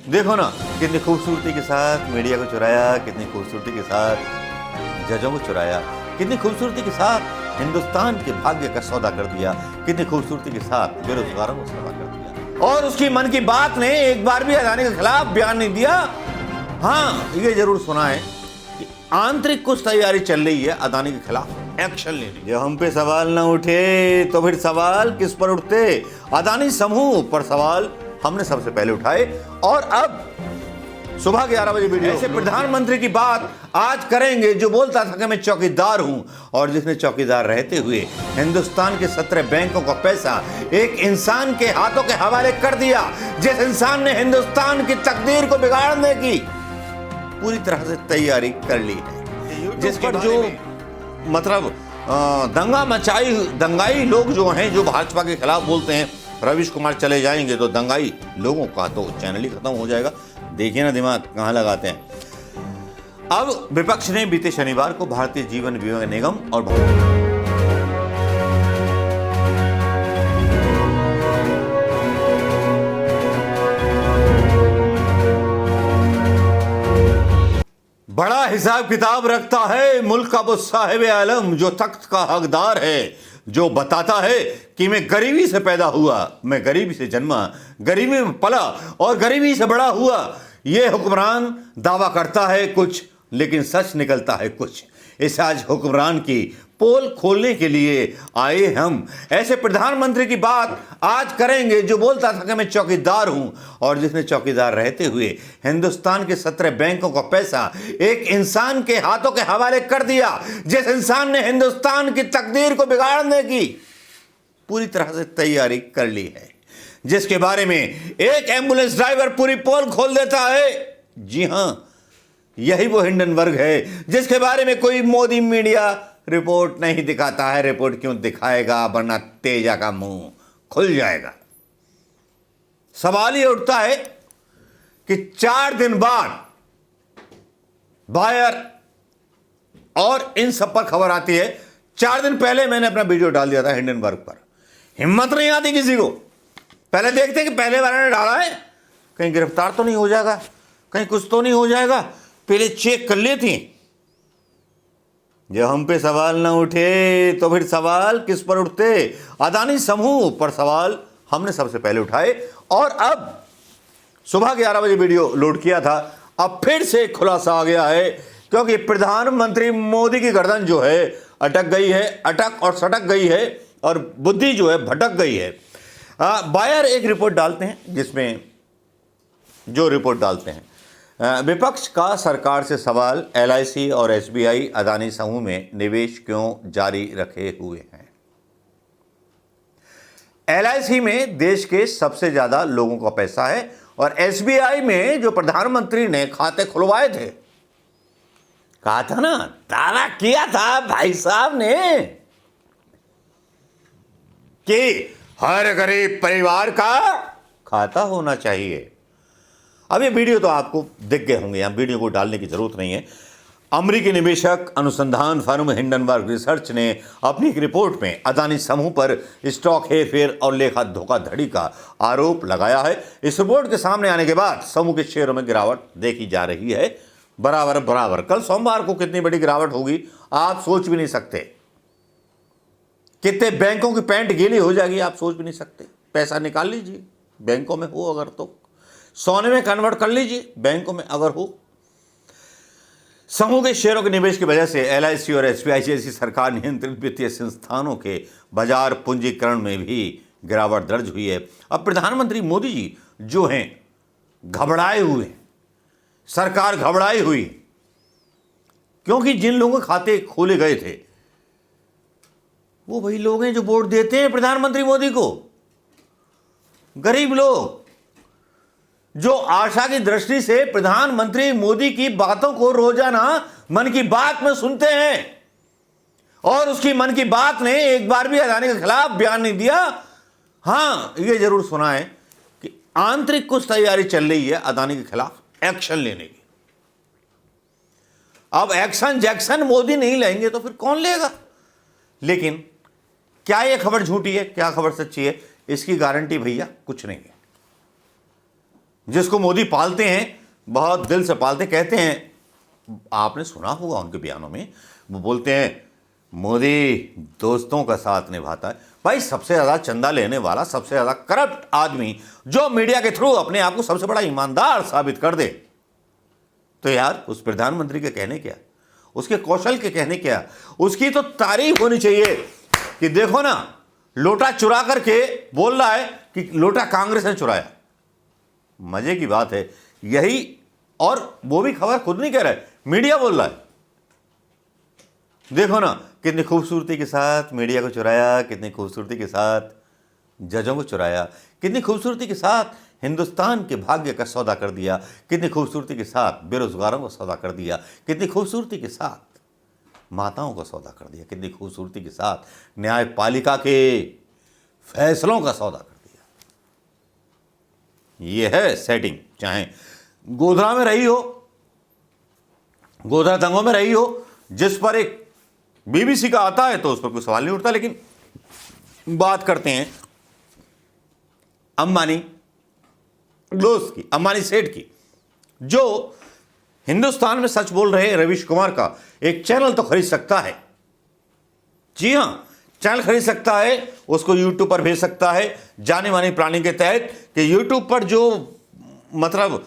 देखो ना कितनी खूबसूरती के साथ मीडिया को चुराया, कितनी खूबसूरती के साथ जजों को चुराया, कितनी खूबसूरती के साथ हिंदुस्तान के भाग्य का सौदा कर दिया, कितनी खूबसूरती के साथ बेरोजगारों को सौदा कर दिया। और उसकी मन की बात ने एक बार भी अदानी के खिलाफ बयान नहीं दिया। हाँ, ये जरूर सुना है कि आंतरिक कुछ तैयारी चल रही है अदानी के खिलाफ एक्शन लेने। जब हम पे सवाल ना उठे तो फिर सवाल किस पर उठते? अदानी समूह पर सवाल हमने सबसे पहले उठाए। और अब सुबह 11 बजे वीडियो ऐसे प्रधानमंत्री की बात आज करेंगे जो बोलता था कि मैं चौकीदार हूं, और जिसने चौकीदार रहते हुए हिंदुस्तान के 17 बैंकों का पैसा एक इंसान के हाथों के हवाले कर दिया, जिस इंसान ने हिंदुस्तान की तकदीर को बिगाड़ने की पूरी तरह से तैयारी कर ली है, जिस पर जो मतलब दंगाई लोग जो हैं, जो भाजपा के खिलाफ बोलते हैं रविश कुमार चले जाएंगे तो दंगाई लोगों का तो चैनल ही खत्म हो जाएगा। देखिए ना दिमाग कहां लगाते हैं। अब विपक्ष ने बीते शनिवार को भारतीय जीवन बीमा निगम और बड़ा हिसाब किताब रखता है मुल्क का वो साहिब आलम जो तख्त का हकदार है, जो बताता है कि मैं गरीबी से पैदा हुआ, मैं गरीबी से जन्मा, गरीबी में पला और गरीबी से बड़ा हुआ। यह हुक्मरान दावा करता है कुछ लेकिन सच निकलता है कुछ। इस आज हुक्मरान की पोल खोलने के लिए आए हम। ऐसे प्रधानमंत्री की बात आज करेंगे जो बोलता था कि मैं चौकीदार हूं, और जिसने चौकीदार रहते हुए हिंदुस्तान के 17 बैंकों का पैसा एक इंसान के हाथों के हवाले कर दिया, जिस इंसान ने हिंदुस्तान की तकदीर को बिगाड़ने की पूरी तरह से तैयारी कर ली है, जिसके बारे में एक एम्बुलेंस ड्राइवर पूरी पोल खोल देता है। जी हां, यही वो हिंडनबर्ग है जिसके बारे में कोई मोदी मीडिया रिपोर्ट नहीं दिखाता है। रिपोर्ट क्यों दिखाएगा, वरना तेजा का मुंह खुल जाएगा। सवाल ये उठता है कि 4 दिन बाद बायर और इन सब पर खबर आती है। 4 दिन पहले मैंने अपना वीडियो डाल दिया था हिंडनबर्ग पर। हिम्मत नहीं आती किसी को। पहले देखते हैं कि पहले वाले ने डाला है, कहीं गिरफ्तार तो नहीं हो जाएगा, कहीं कुछ तो नहीं हो जाएगा, पहले चेक कर ली थी। जब हम पे सवाल ना उठे तो फिर सवाल किस पर उठते? अदानी समूह पर सवाल हमने सबसे पहले उठाए। और अब सुबह 11 बजे वीडियो लोड किया था, अब फिर से खुलासा आ गया है, क्योंकि प्रधानमंत्री मोदी की गर्दन जो है अटक गई है, अटक और सटक गई है, और बुद्धि जो है भटक गई है। बायर एक रिपोर्ट डालते हैं, जिसमें जो रिपोर्ट डालते हैं विपक्ष का सरकार से सवाल, LIC और SBI अदानी समूह में निवेश क्यों जारी रखे हुए हैं। LIC में देश के सबसे ज्यादा लोगों का पैसा है, और SBI में जो प्रधानमंत्री ने खाते खुलवाए थे, कहा था ना, दावा किया था भाई साहब ने कि हर गरीब परिवार का खाता होना चाहिए। अब ये वीडियो तो आपको दिख गए होंगे, यहाँ वीडियो को डालने की जरूरत नहीं है। अमेरिकी निवेशक अनुसंधान फर्म हिंडनबर्ग रिसर्च ने अपनी एक रिपोर्ट में अदानी समूह पर स्टॉक हेरफेर और लेखा धोखाधड़ी का आरोप लगाया है। इस रिपोर्ट के सामने आने के बाद समूह के शेयरों में गिरावट देखी जा रही है, बराबर। कल सोमवार को कितनी बड़ी गिरावट होगी आप सोच भी नहीं सकते। कितने बैंकों की पैंट गीली हो जाएगी आप सोच भी नहीं सकते। पैसा निकाल लीजिए, बैंकों में हो अगर तो, सोने में कन्वर्ट कर लीजिए बैंकों में अगर हो। समूह के शेयरों के निवेश की वजह से LIC और SBI जैसी सरकार नियंत्रित वित्तीय संस्थानों के बाजार पूंजीकरण में भी गिरावट दर्ज हुई है। अब प्रधानमंत्री मोदी जी जो हैं घबराए हुए, सरकार घबराई हुई, क्योंकि जिन लोगों के खाते खोले गए थे वो वही लोग हैं जो वोट देते हैं प्रधानमंत्री मोदी को। गरीब लोग जो आशा की दृष्टि से प्रधानमंत्री मोदी की बातों को रोजाना मन की बात में सुनते हैं, और उसकी मन की बात ने एक बार भी अदानी के खिलाफ बयान नहीं दिया। हां, यह जरूर सुना है कि आंतरिक कुछ तैयारी चल रही है अदानी के खिलाफ एक्शन लेने की। अब एक्शन जैक्शन मोदी नहीं लेंगे तो फिर कौन लेगा? लेकिन क्या यह खबर झूठी है, क्या खबर सच्ची है, इसकी गारंटी भैया कुछ नहीं है। जिसको मोदी पालते हैं, बहुत दिल से पालते। कहते हैं, आपने सुना होगा उनके बयानों में, वो बोलते हैं मोदी दोस्तों का साथ निभाता है। भाई सबसे ज्यादा चंदा लेने वाला, सबसे ज्यादा करप्ट आदमी जो मीडिया के थ्रू अपने आप को सबसे बड़ा ईमानदार साबित कर दे, तो यार उस प्रधानमंत्री के कहने क्या, उसके कौशल के कहने क्या, उसकी तो तारीफ होनी चाहिए कि देखो ना, लोटा चुरा करके बोल रहा है कि लोटा कांग्रेस ने चुराया। मजे की बात है यही, और वो भी खबर खुद नहीं कह रहा है, मीडिया बोल रहा है। देखो ना कितनी खूबसूरती के साथ मीडिया को चुराया, कितनी खूबसूरती के साथ जजों को चुराया, कितनी खूबसूरती के साथ हिंदुस्तान के भाग्य का सौदा कर दिया, कितनी खूबसूरती के साथ बेरोजगारों का सौदा कर दिया, कितनी खूबसूरती के साथ माताओं का सौदा कर दिया, कितनी खूबसूरती के साथ न्यायपालिका के फैसलों का सौदा कर दिया। यह है सेटिंग। चाहे गोधरा में रही हो, गोधरा दंगों में रही हो, जिस पर एक बीबीसी का आता है तो उस पर कोई सवाल नहीं उठता, लेकिन बात करते हैं अंबानी दोस्त की, अंबानी सेठ की, जो हिंदुस्तान में सच बोल रहे रवीश कुमार का एक चैनल तो खरीद सकता है। जी हां, चैनल खरीद सकता है, उसको यूट्यूब पर भेज सकता है, जाने मानी प्राणी के तहत, कि यूट्यूब पर जो मतलब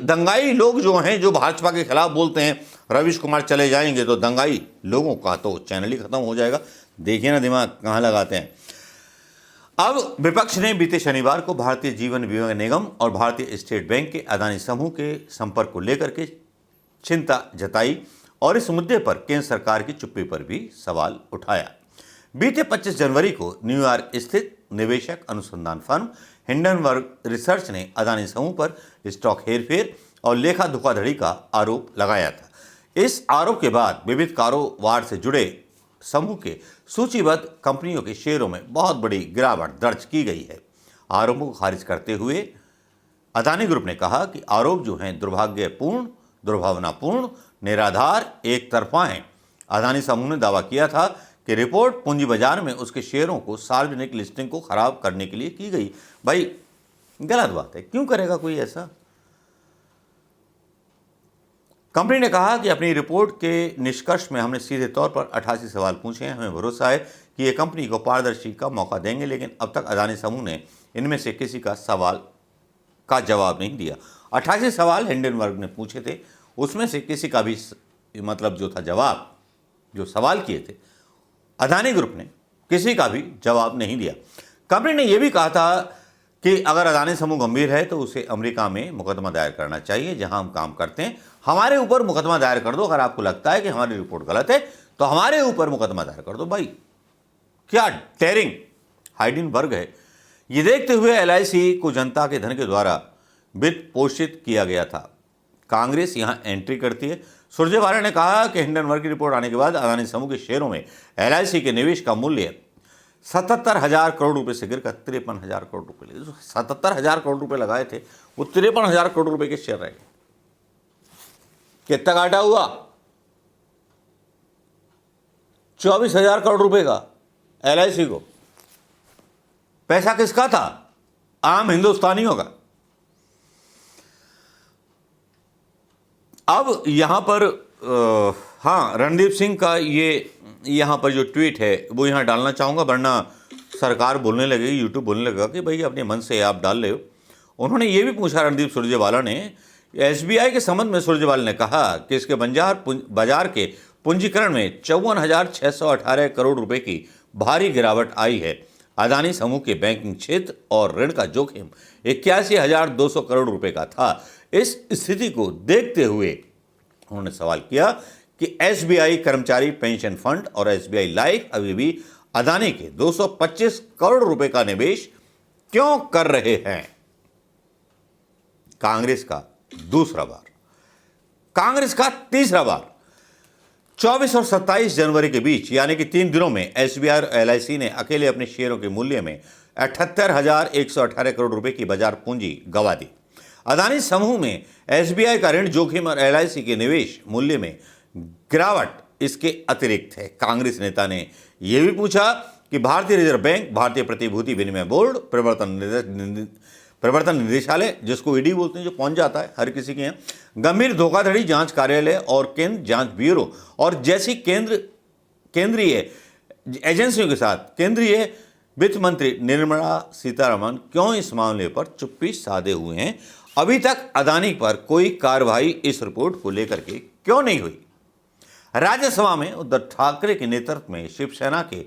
दंगाई लोग जो हैं, जो भाजपा के खिलाफ बोलते हैं, रवीश कुमार चले जाएंगे तो दंगाई लोगों का तो चैनल ही खत्म हो जाएगा। देखिए ना दिमाग कहां लगाते हैं। अब विपक्ष ने बीते शनिवार को भारतीय जीवन बीमा निगम और भारतीय स्टेट बैंक के अदानी समूह के संपर्क को लेकर के चिंता जताई और इस मुद्दे पर केंद्र सरकार की चुप्पी पर भी सवाल उठाया। बीते 25 जनवरी को न्यूयॉर्क स्थित निवेशक अनुसंधान फर्म हिंडनबर्ग रिसर्च ने अदानी समूह पर स्टॉक हेरफेर और लेखा धोखाधड़ी का आरोप लगाया था। इस आरोप के बाद विविध कारोबार से जुड़े समूह के सूचीबद्ध कंपनियों के शेयरों में बहुत बड़ी गिरावट दर्ज की गई है। आरोपों को खारिज करते हुए अदानी ग्रुप ने कहा कि आरोप जो हैं दुर्भाग्यपूर्ण, दुर्भावनापूर्ण, निराधार, एक तरफा हैं। अदानी समूह ने दावा किया था कि रिपोर्ट पूंजी बाजार में उसके शेयरों को सार्वजनिक लिस्टिंग को खराब करने के लिए की गई। भाई गलत बात है, क्यों करेगा कोई ऐसा। कंपनी ने कहा कि अपनी रिपोर्ट के निष्कर्ष में हमने सीधे तौर पर 88 सवाल पूछे हैं। हमें भरोसा है कि ये कंपनी को पारदर्शी का मौका देंगे, लेकिन अब तक अदानी समूह ने इनमें से किसी का सवाल का जवाब नहीं दिया। 88 सवाल हिंडनबर्ग ने पूछे थे, उसमें से किसी का भी मतलब जो था जवाब, जो सवाल किए थे अदानी ग्रुप ने, किसी का भी जवाब नहीं दिया। कंपनी ने यह भी कहा था कि अगर अदानी समूह गंभीर है तो उसे अमेरिका में मुकदमा दायर करना चाहिए, जहां हम काम करते हैं। हमारे ऊपर मुकदमा दायर कर दो, अगर आपको लगता है कि हमारी रिपोर्ट गलत है तो हमारे ऊपर मुकदमा दायर कर दो। भाई क्या डेयरिंग हाइडेनबर्ग है। ये देखते हुए एलआईसी को जनता के धन के द्वारा वित्त पोषित किया गया था। कांग्रेस यहां एंट्री करती है। सुरजेवाला ने कहा कि हिंडनबर्ग की रिपोर्ट आने के बाद अदानी समूह के शेयरों में एलआईसी के निवेश का मूल्य 77,000 करोड़ रुपए से गिरकर 53,000 करोड़ रुपए लगे। 77,000 करोड़ रुपए लगाए थे, वो 53,000 करोड़ रुपए के शेयर रह गए। कितना घाटा हुआ? 24,000 करोड़ रुपए का एलआईसी को। पैसा किसका था? आम हिंदुस्तानियों का। अब यहां पर हाँ, रणदीप सिंह का ये यहाँ पर जो ट्वीट है वो यहाँ डालना चाहूँगा, वरना सरकार बोलने लगेगी, यूट्यूब बोलने लगेगा कि भाई अपने मन से आप डाल रहे हो। उन्होंने ये भी पूछा, रणदीप सुरजेवाला ने, एसबीआई के संबंध में सुरजेवाला ने कहा कि इसके बाजार के पूंजीकरण में 54,618 करोड़ रुपए की भारी गिरावट आई है। अदानी समूह के बैंकिंग क्षेत्र और ऋण का जोखिम 81,200 करोड़ रुपए का था। इस स्थिति को देखते हुए उन्होंने सवाल किया कि एसबीआई कर्मचारी पेंशन फंड और एसबीआई लाइफ अभी भी अदानी के 225 करोड़ रुपए का निवेश क्यों कर रहे हैं। कांग्रेस का दूसरा बार, कांग्रेस का तीसरा बार। 24 और 27 जनवरी के बीच यानी कि 3 दिनों में एसबीआई और एलआईसी ने अकेले अपने शेयरों के मूल्य में 78,118 करोड़ रुपए की बाजार पूंजी गंवा दी। अदानी समूह में एसबीआई का ऋण जोखिम और एलआईसी के निवेश मूल्य में गिरावट इसके अतिरिक्त है। कांग्रेस नेता ने यह भी पूछा कि भारतीय रिजर्व बैंक, भारतीय प्रतिभूति विनिमय बोर्ड, प्रवर्तन निदेशालय, जिसको ईडी बोलते हैं, जो पहुंच जाता है हर किसी के यहाँ, गंभीर धोखाधड़ी जांच कार्यालय और केंद्र जांच ब्यूरो और जैसी केंद्रीय एजेंसियों के साथ केंद्रीय वित्त मंत्री निर्मला सीतारमण क्यों इस मामले पर चुप्पी साधे हुए हैं? अभी तक अदानी पर कोई कार्रवाई इस रिपोर्ट को लेकर के क्यों नहीं हुई? राज्यसभा में उद्धव ठाकरे के नेतृत्व में शिवसेना के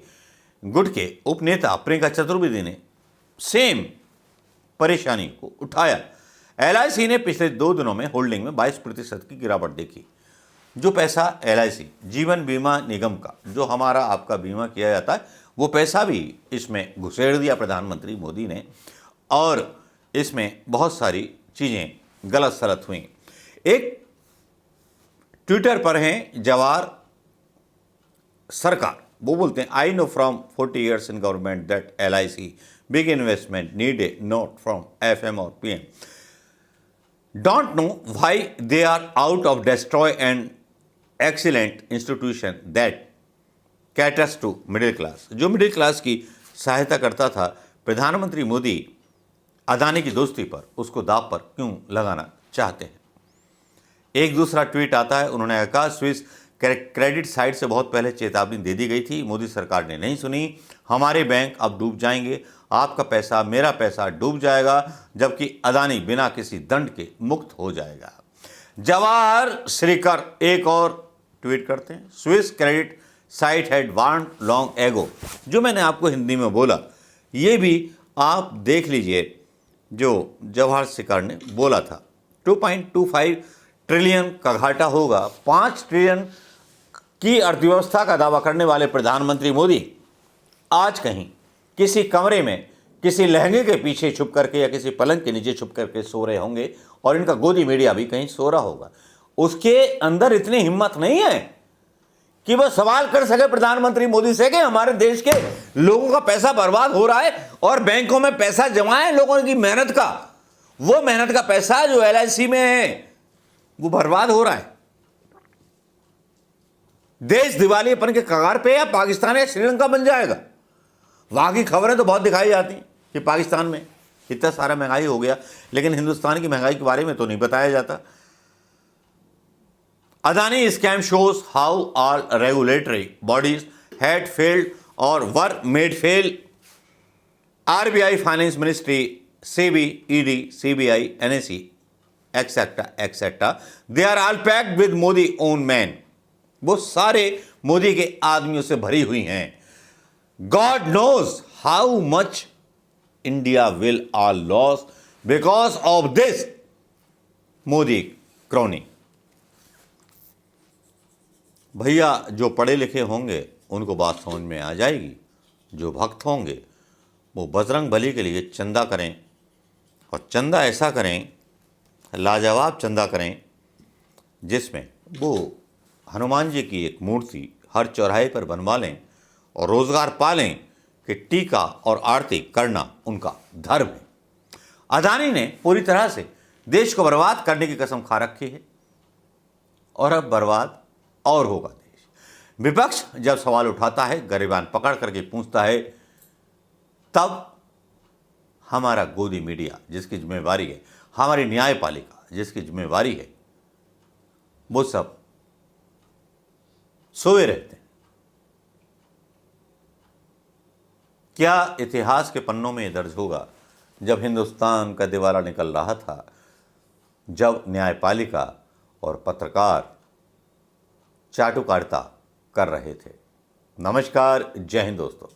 गुट के उपनेता प्रियंका चतुर्वेदी ने सेम परेशानी को उठाया। एलआईसी ने पिछले 2 दिनों में होल्डिंग में 22% की गिरावट देखी। जो पैसा एलआईसी जीवन बीमा निगम का, जो हमारा आपका बीमा किया जाता है, वो पैसा भी इसमें घुसेड़ दिया प्रधानमंत्री मोदी ने और इसमें बहुत सारी चीज़ें गलत सलत हुई। एक ट्विटर पर हैं जवाहर सरकार, वो बोलते हैं, I know from 40 years in government that LIC big investment need a note from FM और PM, don't know why they are out of destroy and excellent institution that caters to middle class. जो middle class की सहायता करता था, प्रधानमंत्री मोदी अदानी की दोस्ती पर, उसको दांव पर क्यों लगाना चाहते हैं? एक दूसरा ट्वीट आता है, उन्होंने कहा स्विस क्रेडिट साइट से बहुत पहले चेतावनी दे दी गई थी, मोदी सरकार ने नहीं सुनी, हमारे बैंक अब डूब जाएंगे, आपका पैसा मेरा पैसा डूब जाएगा, जबकि अदानी बिना किसी दंड के मुक्त हो जाएगा। जवाहर श्रीकर एक और ट्वीट करते हैं, Swiss credit site had warn long ago. जो मैंने आपको हिंदी में बोला, ये भी आप देख लीजिए, जो जवाहर श्रीकर ने बोला था। 2.25 ट्रिलियन का घाटा होगा, 5 ट्रिलियन की अर्थव्यवस्था का दावा करने वाले प्रधानमंत्री मोदी आज कहीं किसी कमरे में किसी लहंगे के पीछे छुप करके या किसी पलंग के नीचे छुप करके सो रहे होंगे और इनका गोदी मीडिया भी कहीं सो रहा होगा। उसके अंदर इतनी हिम्मत नहीं है कि वह सवाल कर सके प्रधानमंत्री मोदी से कि हमारे देश के लोगों का पैसा बर्बाद हो रहा है और बैंकों में पैसा जमा है लोगों की मेहनत का, वो मेहनत का पैसा जो एलआईसी में है वो बर्बाद हो रहा है। देश दिवालियेपन के कगार पे या पाकिस्तान या श्रीलंका बन जाएगा। वहां की खबरें तो बहुत दिखाई जाती हैं कि पाकिस्तान में इतना सारा महंगाई हो गया, लेकिन हिंदुस्तान की महंगाई के बारे में तो नहीं बताया जाता। Adani scam shows how all regulatory bodies had failed और were made fail. RBI, finance ministry, SEBI, ED, CBI, NSE, etcetera etcetera, they are all packed with Modi own man. वो सारे मोदी के आदमियों से भरी हुई हैं। God knows how much India will all loss because of this Modi crony. भैया, जो पढ़े लिखे होंगे उनको बात समझ में आ जाएगी। जो भक्त होंगे वो बजरंग बली के लिए चंदा करें, और चंदा ऐसा करें, लाजवाब चंदा करें, जिसमें वो हनुमान जी की एक मूर्ति हर चौराहे पर बनवा लें और रोजगार पा लें कि टीका और आरती करना उनका धर्म है। अदानी ने पूरी तरह से देश को बर्बाद करने की कसम खा रखी है और अब बर्बाद और होगा देश। विपक्ष जब सवाल उठाता है, गरिबान पकड़ करके पूछता है, तब हमारा गोदी मीडिया जिसकी जिम्मेवारी है, हमारी न्यायपालिका जिसकी जिम्मेवारी है, वो सब सोए रहते हैं। क्या इतिहास के पन्नों में दर्ज होगा जब हिंदुस्तान का दिवाला निकल रहा था, जब न्यायपालिका और पत्रकार चाटुकारिता कर रहे थे। नमस्कार, जय हिंद दोस्तों।